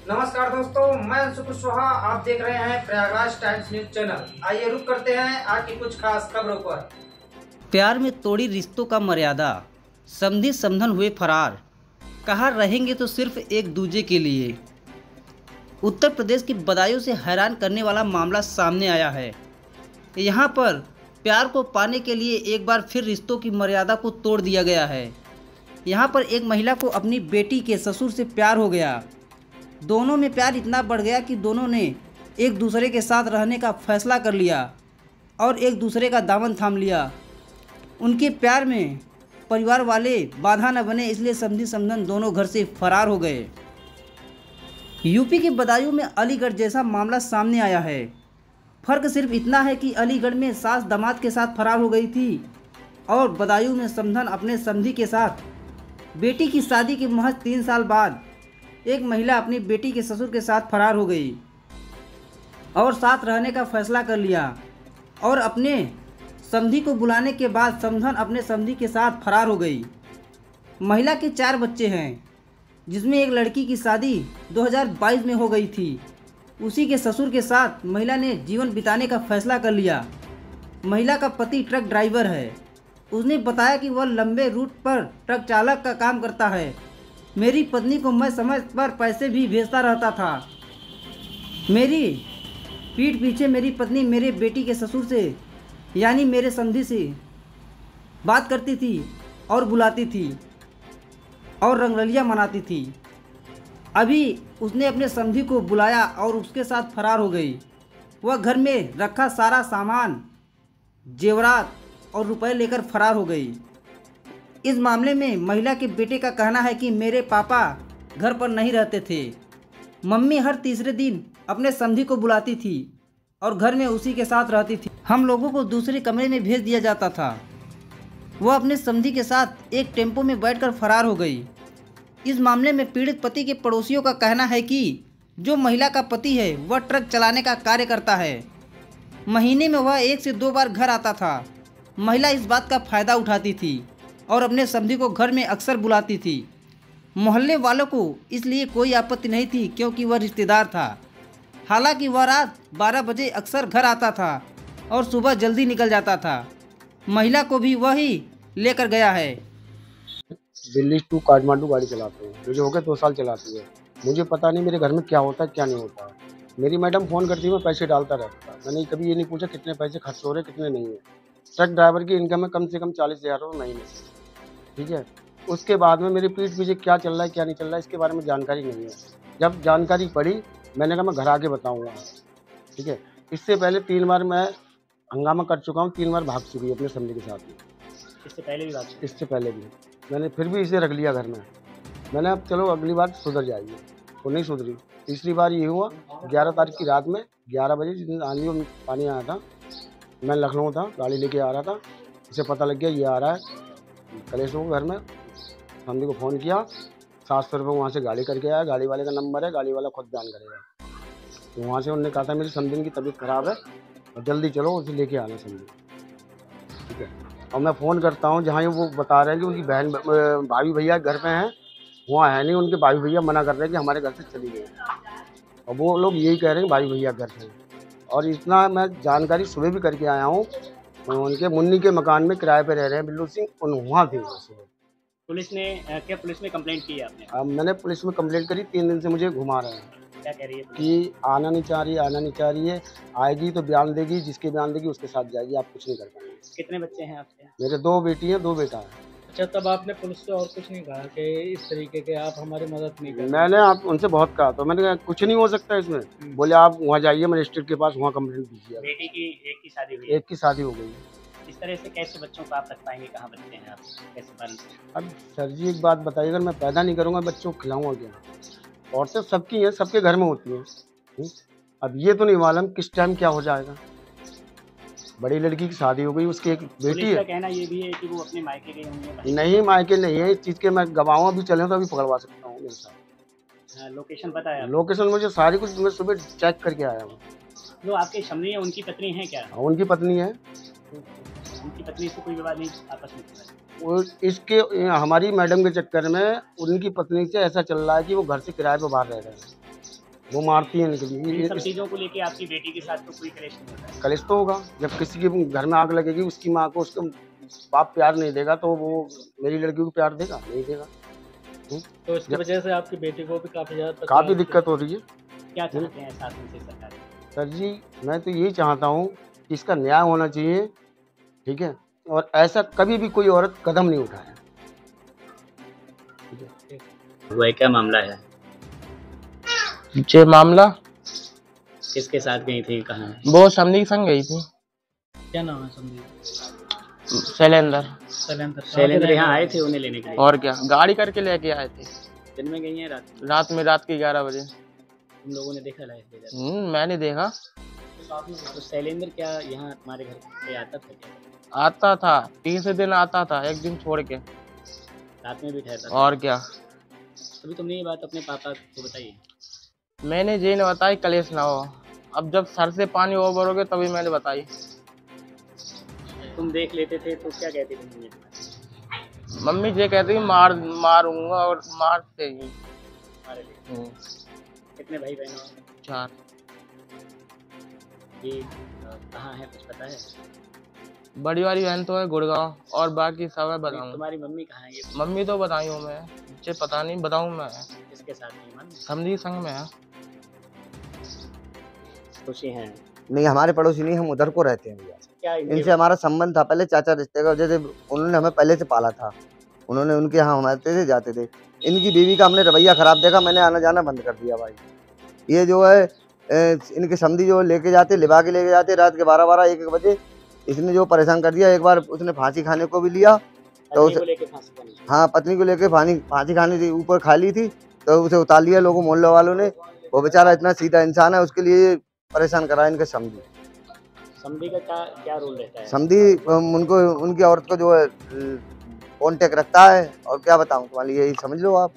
नमस्कार दोस्तों, मैं अंशु कुशवाहा। आप देख रहे हैं प्रयागराज टाइम्स न्यूज चैनल। आइए रुक करते हैं आज की कुछ खास खबरों पर। प्यार में तोड़ी रिश्तों का मर्यादा, समधी समधन हुए फरार, कहाँ रहेंगे तो सिर्फ एक दूजे के लिए। उत्तर प्रदेश की बदायूं से हैरान करने वाला मामला सामने आया है। यहाँ पर प्यार को पाने के लिए एक बार फिर रिश्तों की मर्यादा को तोड़ दिया गया है। यहाँ पर एक महिला को अपनी बेटी के ससुर से प्यार हो गया। दोनों में प्यार इतना बढ़ गया कि दोनों ने एक दूसरे के साथ रहने का फैसला कर लिया और एक दूसरे का दामन थाम लिया। उनके प्यार में परिवार वाले बाधा न बने, इसलिए समधी समधन दोनों घर से फरार हो गए। यूपी के बदायूं में अलीगढ़ जैसा मामला सामने आया है। फर्क सिर्फ इतना है कि अलीगढ़ में सास दामाद के साथ फरार हो गई थी और बदायूं में समधन अपने समधी के साथ। बेटी की शादी के महज 3 साल बाद एक महिला अपनी बेटी के ससुर के साथ फरार हो गई और साथ रहने का फैसला कर लिया और अपने समधी को बुलाने के बाद समधन अपने समधी के साथ फरार हो गई। महिला के 4 बच्चे हैं, जिसमें एक लड़की की शादी 2022 में हो गई थी। उसी के ससुर के साथ महिला ने जीवन बिताने का फैसला कर लिया। महिला का पति ट्रक ड्राइवर है। उसने बताया कि वह लंबे रूट पर ट्रक चालक का काम करता है। मेरी पत्नी को मैं समय पर पैसे भी भेजता रहता था। मेरी पीठ पीछे मेरी पत्नी मेरे बेटी के ससुर से यानी मेरे समधी से बात करती थी और बुलाती थी और रंगरलियां मनाती थी। अभी उसने अपने समधी को बुलाया और उसके साथ फरार हो गई। वह घर में रखा सारा सामान, जेवरात और रुपए लेकर फरार हो गई। इस मामले में महिला के बेटे का कहना है कि मेरे पापा घर पर नहीं रहते थे। मम्मी हर तीसरे दिन अपने समधी को बुलाती थी और घर में उसी के साथ रहती थी। हम लोगों को दूसरे कमरे में भेज दिया जाता था। वह अपने समधी के साथ एक टेम्पो में बैठकर फरार हो गई। इस मामले में पीड़ित पति के पड़ोसियों का कहना है कि जो महिला का पति है वह ट्रक चलाने का कार्य करता है। महीने में वह 1 से 2 बार घर आता था। महिला इस बात का फ़ायदा उठाती थी और अपने समधी को घर में अक्सर बुलाती थी। मोहल्ले वालों को इसलिए कोई आपत्ति नहीं थी क्योंकि वह रिश्तेदार था। हालांकि वह रात 12 बजे अक्सर घर आता था और सुबह जल्दी निकल जाता था। महिला को भी वही लेकर गया है। दिल्ली टू काठमांडू गाड़ी चलाते हैं। मुझे हो गए 2 साल चलाती है। मुझे पता नहीं मेरे घर में क्या होता है क्या नहीं होता है। मेरी मैडम फ़ोन करती है, मैं पैसे डालता रहता था। मैंने कभी ये नहीं पूछा कितने पैसे खर्च हो रहे कितने नहीं है। ट्रक ड्राइवर की इनकम है कम से कम 40,000 रुपये महीने से, ठीक है। उसके बाद में मेरे पीठ पीछे क्या चल रहा है क्या नहीं चल रहा है इसके बारे में जानकारी नहीं है। जब जानकारी पड़ी मैंने कहा मैं घर आके बताऊँगा, ठीक है। इससे पहले 3 बार मैं हंगामा कर चुका हूँ, 3 बार भाग चुकी है अपने समधी के साथ में। इससे पहले भी मैंने फिर भी इसे रख लिया घर में। मैंने अब चलो अगली बार सुधर जाएगी, तो नहीं सुधरी। तीसरी बार ये हुआ 11 तारीख की रात में 11 बजे, जिस दिन आंधी और पानी आया था। मैं लखनऊ था, गाड़ी लेके आ रहा था। इसे पता लग गया ये आ रहा है कलेश को घर में। समधी को फ़ोन किया, 700 रुपये वहाँ से गाड़ी करके आया। गाड़ी वाले का नंबर है, गाड़ी वाला खुद बयान करेगा। तो वहाँ से उन्होंने कहा था मेरी समधी की तबीयत ख़राब है और जल्दी चलो उसे लेके आना समधी, ठीक है। और मैं फ़ोन करता हूँ जहाँ वो बता रहे हैं कि उनकी बहन भाभी भैया घर पे हैं, वहाँ है नहीं। उनके भाई भैया मना कर रहे हैं कि हमारे घर से चली गई और वो लोग यही कह रहे हैं भाई भैया घर पे। और इतना मैं जानकारी सुबह भी करके आया हूँ। उनके मुन्नी के मकान में किराए पे रह रहे हैं बिल्लू सिंह, वहाँ थे सुबह। पुलिस में कंप्लेंट की है आपने? अब मैंने पुलिस में कंप्लेंट करी। 3 दिन से मुझे घुमा रहे हैं। क्या कह रही है कि आना नहीं चाह रही है। आएगी तो बयान देगी, जिसके बयान देगी उसके साथ जाएगी, आप कुछ नहीं कर पाएंगे। कितने बच्चे हैं आपके? मेरे 2 बेटी हैं 2 बेटा है। अच्छा, तब आपने पुलिस से और कुछ नहीं कहा कि इस तरीके के आप हमारी मदद नहीं कर? मैंने आप उनसे बहुत कहा, तो मैंने कहा कुछ नहीं हो सकता इसमें। बोले आप वहाँ जाइए मजिस्ट्रेट के पास, वहाँ कंप्लेंट दीजिए। बेटी की एक की शादी हुई? एक की शादी हो गई। इस तरह से कैसे बच्चों को आप रख पाएंगे? कहाँ बच्चे हैं आप, कैसे पालेंगे? अब सर जी एक बात बताइए, अगर मैं पैदा नहीं करूँगा बच्चों को खिलाऊँगा क्या? और सिर्फ सबकी है, सबके घर में होती है। अब ये तो नहीं मालूम किस टाइम क्या हो जाएगा। बड़ी लड़की की शादी हो गई, उसकी एक बेटी है। कहना ये भी है कि वो अपने मायके गई होंगी? नहीं, मायके नहीं है। इस चीज़ के मैं गवाह भी चले तो अभी पकड़वा सकता हूँ मेरे साथ। लोकेशन पता है? लोकेशन मुझे सारी कुछ मैं सुबह चेक करके आया हूँ। जो आपके समधी है उनकी पत्नी है क्या? उनकी पत्नी है। उनकी पत्नी से कोई विवाद नहीं आपस में? वो इसके हमारी मैडम के चक्कर में उनकी पत्नी से ऐसा चल रहा है कि वो घर से किराए पर बाहर रह रहे हैं। वो मारती है इनके इन लिए। सब चीजों को लेके आपकी बेटी के साथ तो कोई कलेश नहीं होता है? कलेश तो होगा, जब किसी के घर में आग लगेगी, उसकी माँ को उसका बाप प्यार नहीं देगा तो वो मेरी लड़की को प्यार देगा? नहीं देगा। तो इसकी वजह से आपकी बेटी को भी काफी ज्यादा काफी दिक्कत हो रही है। क्या चाहते हैं शासन से, सरकार से? सर जी, मैं तो यही चाहता हूँ कि इसका न्याय होना चाहिए, ठीक है, और ऐसा कभी भी कोई औरत कदम नहीं उठाए। हुआ क्या मामला है? ये मामला किसके साथ गई थी, कहाँ है? वो समधी के संग गई थी। क्या नाम है संदीप? शैलेंद्र। शैलेंद्र यहाँ आए थे उन्हें लेने के लिए? और क्या, गाड़ी करके लेके आए थे। दिन में गई है रात के 11 बजे। तुम लोगों ने देखा लाइफ ले जाते? मैंने देखा। तो शैलेंद्र क्या यहाँ तुम्हारे घर पे आता था क्या? आता था, 3 दिन आता था, एक दिन छोड़ के। रात में भी ठहरता था? और क्या। अभी तुमने ये बात अपने पापा को बताई? मैंने ये नहीं बताई कलेश ना हो, अब जब सर से पानी ओवर हो गया तभी मैंने बताई। तुम देख लेते थे तो क्या कहती थी मम्मी? मम्मी ये कहती मारूंगा और मारते ही। कितने भाई बहन हो? 4। ये कहाँ है, कुछ पता है? बड़ी वाली बहन तो है गुड़गांव, और बाकी सब है बताऊँ। तुम्हारी मम्मी कहाँ है? ये मम्मी तो बताई हूँ मैं, मुझे पता नहीं, बताऊँ मैं। किसके साथ नहीं मान? समधी संग में है। खुशी है? नहीं, हमारे पड़ोसी नहीं, हम उधर को रहते हैं भैया। क्या इनसे हमारा संबंध था पहले, चाचा रिश्ते का, जैसे उन्होंने हमें पहले से पाला था, उन्होंने उनके यहाँ हम आते थे जाते थे। इनकी बीवी का हमने रवैया खराब देखा, मैंने आना जाना बंद कर दिया भाई। ये जो है इनके समधी जो लेके जाते, लिबा के लेके जाते रात के 12-12 1-1 बजे, इसने जो परेशान कर दिया। एक बार उसने फांसी खाने को भी लिया तो उसे, हाँ, पत्नी को लेके फांसी खाने थी, ऊपर खा ली थी तो उसे उतार लिया लोगों मोहल्ले वालों ने। वो बेचारा इतना सीधा इंसान है, उसके लिए परेशान करा इनके समधी। समधी का क्या रोल रहता है? समधी उनको, उनकी औरत को जो है कॉन्टेक्ट रखता है, और क्या बताऊं तुम्हारे लिए, यही समझ लो आप।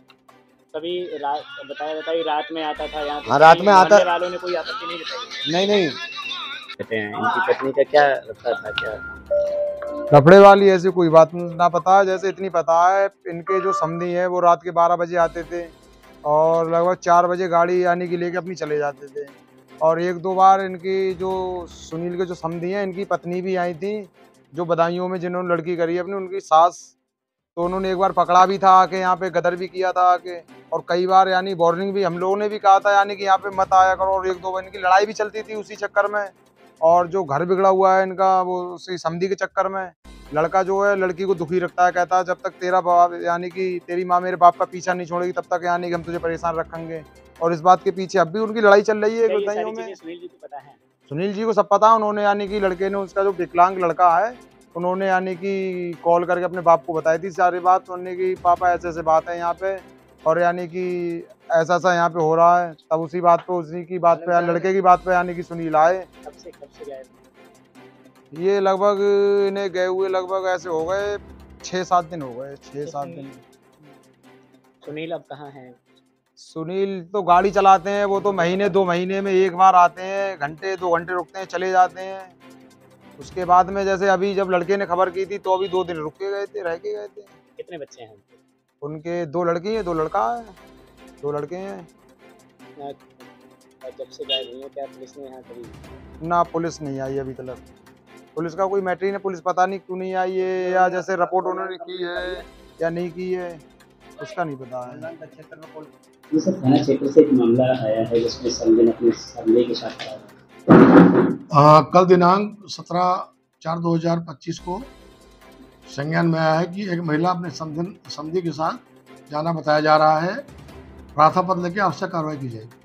कभी बताइए रात में आता था यहाँ? हाँ, रात में आता। वालों ने कोई आपत्ति नहीं जताई? नहीं। कहते हैं इनकी पत्नी का क्या रखता था, क्या लफड़े वाली ऐसी कोई बात ना पता है। जैसे इतनी पता है, इनके जो समधी हैं वो रात के 12 बजे आते थे और लगभग 4 बजे गाड़ी आने की लेके अपनी चले जाते थे। और 1-2 बार इनकी जो सुनील के जो समधी हैं, इनकी पत्नी भी आई थी, जो बदायूं में जिन्होंने लड़की करी है अपनी, उनकी सास, तो उन्होंने एक बार पकड़ा भी था आके, यहाँ पे गदर भी किया था आके। और कई बार यानी वार्निंग भी हम लोगों ने भी कहा था यानी कि यहाँ पे मत आया करो, और 1-2 बार इनकी लड़ाई भी चलती थी उसी चक्कर में। और जो घर बिगड़ा हुआ है इनका, वो उसी समधी के चक्कर में। लड़का जो है लड़की को दुखी रखता है, कहता है जब तक तेरा बाप यानी कि तेरी माँ मेरे बाप का पीछा नहीं छोड़ेगी तब तक यानी कि हम तुझे परेशान रखेंगे। और इस बात के पीछे अब भी उनकी लड़ाई चल रही है बदायूं में। सुनील जी को पता है? सुनील जी को सब पता है, उन्होंने यानी कि लड़के ने, उसका जो विकलांग लड़का है, उन्होंने यानी कि कॉल करके अपने बाप को बताई थी सारी बात। उन्होंने कि पापा ऐसे बात है यहाँ पे, और यानी कि ऐसा यहाँ पे हो रहा है। तब उसी बात पे, उसी की बात पे, लड़के की बात पे यानी कि सुनील आए। कब से गए? ये लगभग इन्हें गए हुए लगभग ऐसे हो गए 6-7 दिन हो गए, 6-7 दिन। सुनील अब कहाँ है? सुनील तो गाड़ी चलाते हैं, वो तो महीने 2 महीने में एक बार आते हैं, घंटे 2 घंटे रुकते हैं, चले जाते हैं। उसके बाद में जैसे अभी जब लड़के ने खबर की थी तो अभी 2 दिन रुक के गए थे, रह के गए थे। कितने बच्चे हैं उनके? 2 लड़की हैं, 2 लड़का है, 2 लड़के हैं। जब से गायब हुई है, क्या पुलिस ने यहाँ कभी? ना, पुलिस नहीं आई अभी तक। पुलिस का कोई मैटर ही नहीं, पुलिस पता नहीं क्यों नहीं आई है, या जैसे रिपोर्ट उन्होंने की है या नहीं की है, उसका नहीं पता है। ये सब थाना क्षेत्र से एक मामला आया है जिसमें संजय ने अपने समधी के साथ कल दिनांक 17/4/2025 को संज्ञान में आया है कि एक महिला अपने समधी के साथ जाना बताया जा रहा है। प्रार्थना पत्र लेके आवश्यक कार्रवाई की जाएगी।